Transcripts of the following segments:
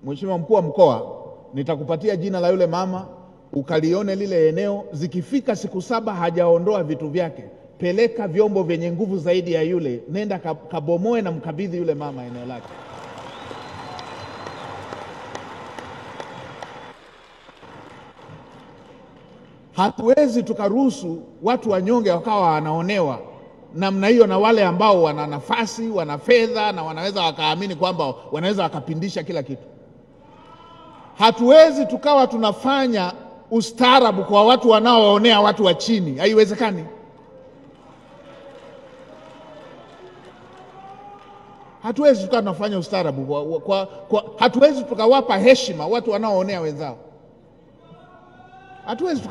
Mheshimiwa Mkuu wa Mkoa, nitakupatia jina la yule mama ukalione lile eneo. Zikifika siku 7 hajaondoa vitu vyake, peleka vyombo vyenye nguvu zaidi ya yule, nenda kabomoe na mkabidhi yule mama eneo lake. Hatuwezi tukaruhusu watu wanyonge wakawa wanaonewa namna hiyo na wale ambao wana nafasi, wana fedha na wanaweza wakaamini kwamba wanaweza wakapindisha kila kitu. Hatuwezi tukawa tunafanya ustaarabu kwa watu wanaoonea watu wa chini. Haiwezekani. Hatuwezi tukawa tunafanya ustaarabu hatuwezi tukawapa heshima watu wanaoonea wenzao. Hatuwezi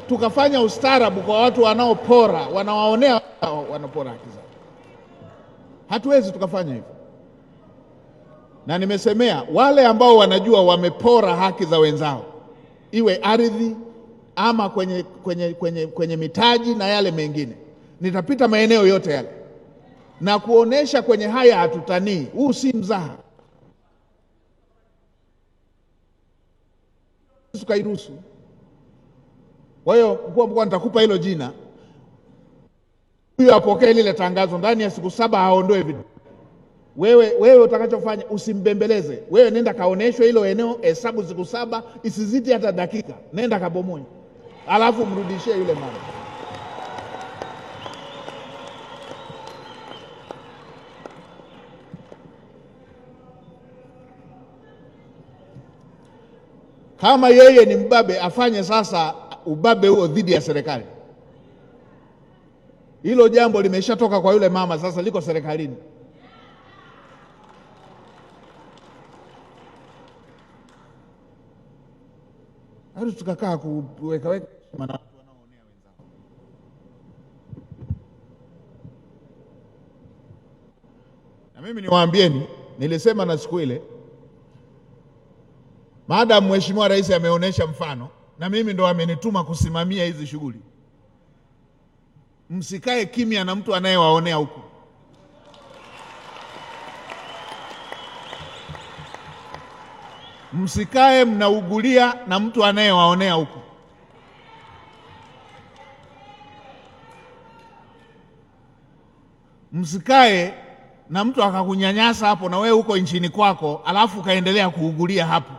tukafanya ustaarabu kwa watu wanaopora, wanawaonea, wanapora haki zao. Hatuwezi tukafanya hivyo. Na nimesemea wale ambao wanajua wamepora haki za wenzao, iwe ardhi ama kwenye mitaji na yale mengine, nitapita maeneo yote yale na kuonesha kwenye haya hatutanii. Huu si mzaha. Tukairuhusu. Kwa hiyo Mkuu wa Mkoa, nitakupa hilo jina, huyo apokee lile tangazo, ndani ya siku 7 aondoe vitu. Wewe utakachofanya usimbembeleze. Wewe nenda kaoneshwe hilo eneo, hesabu siku 7, isizidi hata dakika, nenda kabomoe, alafu mrudishie yule mama. Kama yeye ni mbabe, afanye sasa ubabe huo dhidi ya serikali. Hilo jambo limeshatoka kwa yule mama, sasa liko serikalini. Hadi tukakaa kuweka weka watu wanaoonea wenzao. Na mimi niwaambieni, nilisema na siku ile, maadamu Mheshimiwa Rais ameonyesha mfano na mimi ndo amenituma kusimamia hizi shughuli, msikae kimya na mtu anayewaonea huku. Msikae mnaugulia na mtu anayewaonea huku. Msikae na mtu akakunyanyasa hapo na wewe huko nchini kwako, alafu kaendelea kuugulia hapo.